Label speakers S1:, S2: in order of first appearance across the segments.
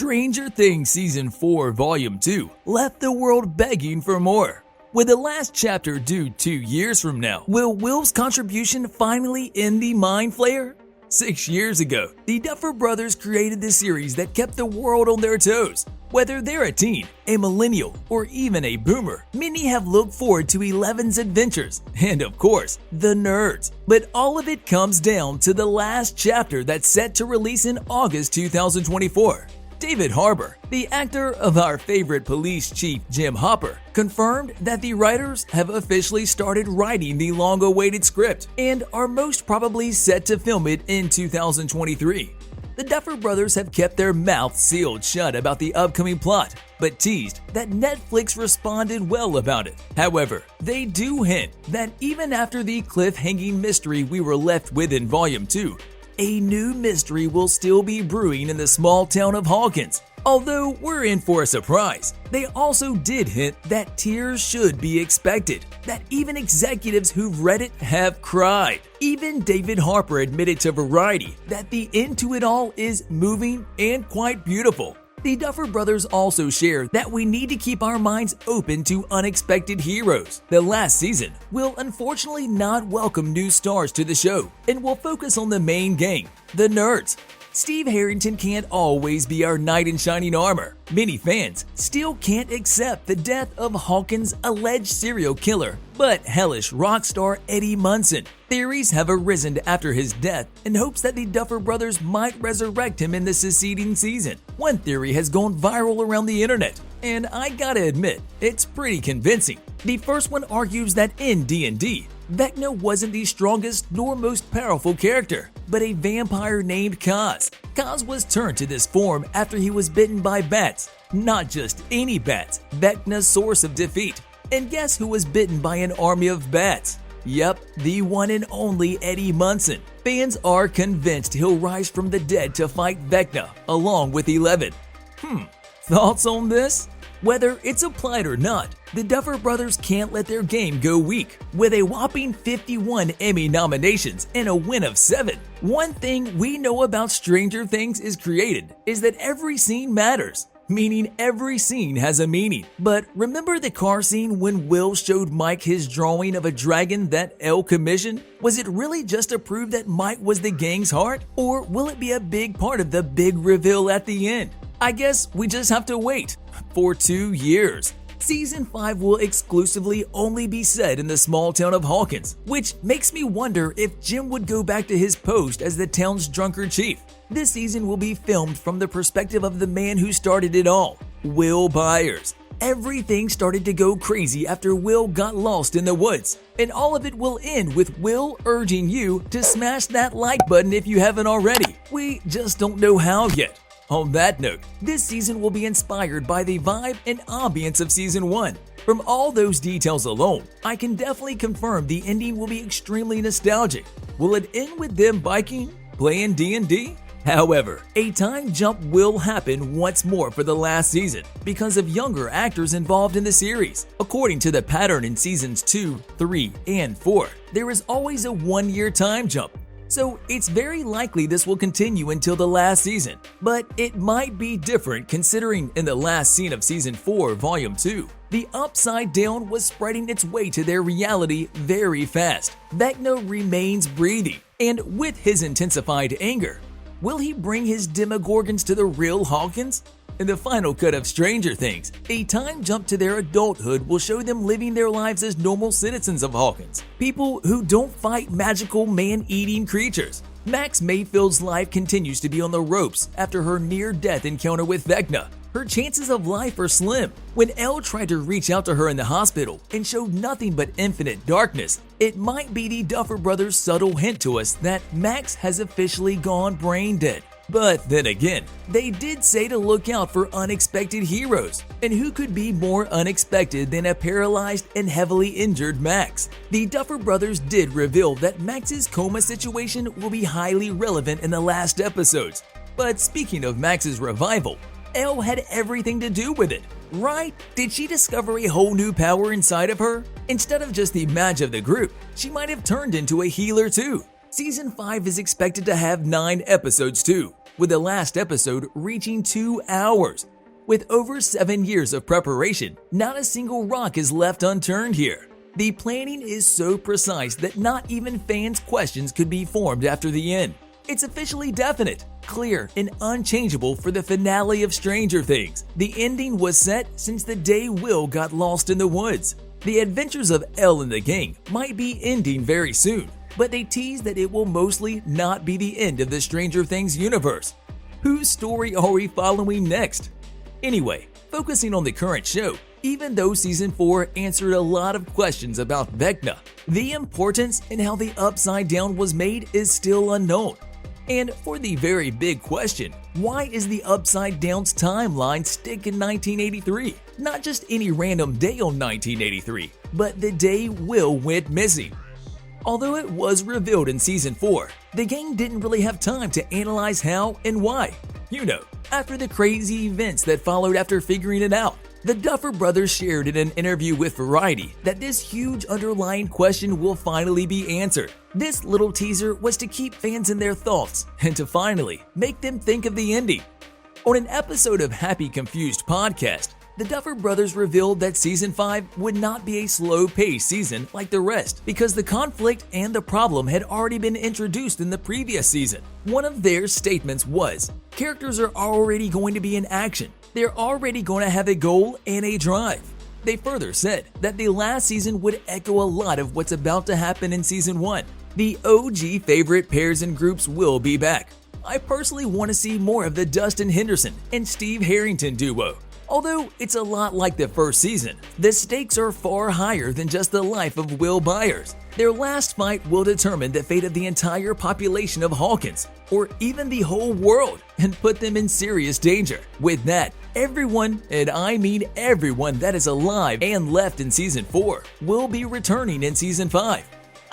S1: Stranger Things Season 4 Volume 2 left the world begging for more. With the last chapter due 2 years from now, will Will's contribution finally end the Mind Flayer? 6 years ago, the Duffer Brothers created the series that kept the world on their toes. Whether they're a teen, a millennial, or even a boomer, many have looked forward to Eleven's adventures, and of course, the nerds. But all of it comes down to the last chapter that's set to release in August 2024. David Harbour, the actor of our favorite police chief Jim Hopper, confirmed that the writers have officially started writing the long-awaited script and are most probably set to film it in 2023. The Duffer Brothers have kept their mouths sealed shut about the upcoming plot, but teased that Netflix responded well about it. However, they do hint that even after the cliffhanging mystery we were left with in Volume 2, a new mystery will still be brewing in the small town of Hawkins. Although we're in for a surprise, they also did hint that tears should be expected, that even executives who've read it have cried. Even David Harbour admitted to Variety that the end to it all is moving and quite beautiful. The Duffer Brothers also shared that we need to keep our minds open to unexpected heroes. The last season will unfortunately not welcome new stars to the show and will focus on the main gang, the nerds. Steve Harrington can't always be our knight in shining armor. Many fans still can't accept the death of Hawkins' alleged serial killer, but hellish rock star Eddie Munson. Theories have arisen after his death in hopes that the Duffer Brothers might resurrect him in the succeeding season. One theory has gone viral around the internet, and I gotta admit, it's pretty convincing. The first one argues that in D&D, Vecna wasn't the strongest nor most powerful character, but a vampire named Kaz. Kaz was turned to this form after he was bitten by bats. Not just any bats, Vecna's source of defeat. And guess who was bitten by an army of bats? Yep, the one and only Eddie Munson. Fans are convinced he'll rise from the dead to fight Vecna, along with Eleven. Thoughts on this? Whether it's applied or not, the Duffer Brothers can't let their game go weak. With a whopping 51 Emmy nominations and a win of 7, one thing we know about Stranger Things is created is that every scene matters, meaning every scene has a meaning. But remember the car scene when Will showed Mike his drawing of a dragon that Elle commissioned? Was it really just to prove that Mike was the gang's heart? Or will it be a big part of the big reveal at the end? I guess we just have to wait for 2 years. Season 5 will exclusively only be set in the small town of Hawkins, which makes me wonder if Jim would go back to his post as the town's drunkard chief. This season will be filmed from the perspective of the man who started it all, Will Byers. Everything started to go crazy after Will got lost in the woods, and all of it will end with Will urging you to smash that like button if you haven't already. We just don't know how yet. On that note, this season will be inspired by the vibe and ambience of Season 1. From all those details alone, I can definitely confirm the ending will be extremely nostalgic. Will it end with them biking, playing D&D? However, a time jump will happen once more for the last season because of younger actors involved in the series. According to the pattern in Seasons 2, 3, and 4, there is always a 1-year time jump. So it's very likely this will continue until the last season, but it might be different considering in the last scene of Season 4, Volume 2, the Upside Down was spreading its way to their reality very fast. Vecna remains breathing, and with his intensified anger, will he bring his Demogorgons to the real Hawkins? In the final cut of Stranger Things, a time jump to their adulthood will show them living their lives as normal citizens of Hawkins, people who don't fight magical man-eating creatures. Max Mayfield's life continues to be on the ropes after her near-death encounter with Vecna. Her chances of life are slim. When Elle tried to reach out to her in the hospital and showed nothing but infinite darkness, it might be the Duffer Brothers' subtle hint to us that Max has officially gone brain dead. But then again, they did say to look out for unexpected heroes, and who could be more unexpected than a paralyzed and heavily injured Max? The Duffer Brothers did reveal that Max's coma situation will be highly relevant in the last episodes. But speaking of Max's revival, Elle had everything to do with it, right? Did she discover a whole new power inside of her? Instead of just the mage of the group, she might have turned into a healer too. Season 5 is expected to have 9 episodes too, with the last episode reaching 2 hours. With over 7 years of preparation, not a single rock is left unturned here. The planning is so precise that not even fans' questions could be formed after the end. It's officially definite, clear, and unchangeable for the finale of Stranger Things. The ending was set since the day Will got lost in the woods. The adventures of Elle and the gang might be ending very soon, but they tease that it will mostly not be the end of the Stranger Things universe. Whose story are we following next? Anyway, focusing on the current show, even though Season 4 answered a lot of questions about Vecna, the importance and how the Upside Down was made is still unknown. And for the very big question, why is the Upside Down's timeline stick in 1983? Not just any random day on 1983, but the day Will went missing. Although it was revealed in Season 4, the gang didn't really have time to analyze how and why. You know, after the crazy events that followed after figuring it out. The Duffer Brothers shared in an interview with Variety that this huge underlying question will finally be answered. This little teaser was to keep fans in their thoughts and to finally make them think of the ending. On an episode of Happy Confused podcast, the Duffer Brothers revealed that Season 5 would not be a slow-paced season like the rest because the conflict and the problem had already been introduced in the previous season. One of their statements was, characters are already going to be in action. They're already going to have a goal and a drive. They further said that the last season would echo a lot of what's about to happen in Season 1. The OG favorite pairs and groups will be back. I personally want to see more of the Dustin Henderson and Steve Harrington duo. Although it's a lot like the first season, the stakes are far higher than just the life of Will Byers. Their last fight will determine the fate of the entire population of Hawkins, or even the whole world, and put them in serious danger. With that, everyone, and I mean everyone that is alive and left in Season 4, will be returning in Season 5.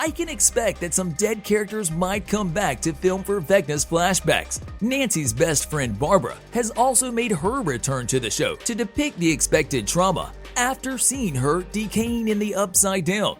S1: I can expect that some dead characters might come back to film for Vecna's flashbacks. Nancy's best friend Barbara has also made her return to the show to depict the expected trauma after seeing her decaying in the Upside Down.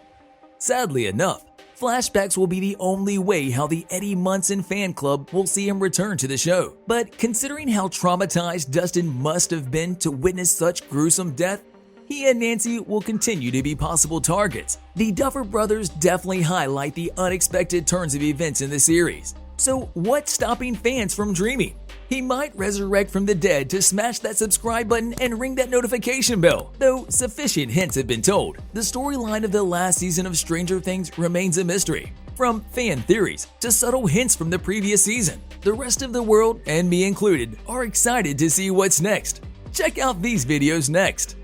S1: Sadly enough, flashbacks will be the only way how the Eddie Munson fan club will see him return to the show. But considering how traumatized Dustin must have been to witness such gruesome death, he and Nancy will continue to be possible targets. The Duffer Brothers definitely highlight the unexpected turns of events in the series. So what's stopping fans from dreaming? He might resurrect from the dead to smash that subscribe button and ring that notification bell. Though sufficient hints have been told, the storyline of the last season of Stranger Things remains a mystery. From fan theories to subtle hints from the previous season, the rest of the world, and me included, are excited to see what's next. Check out these videos next.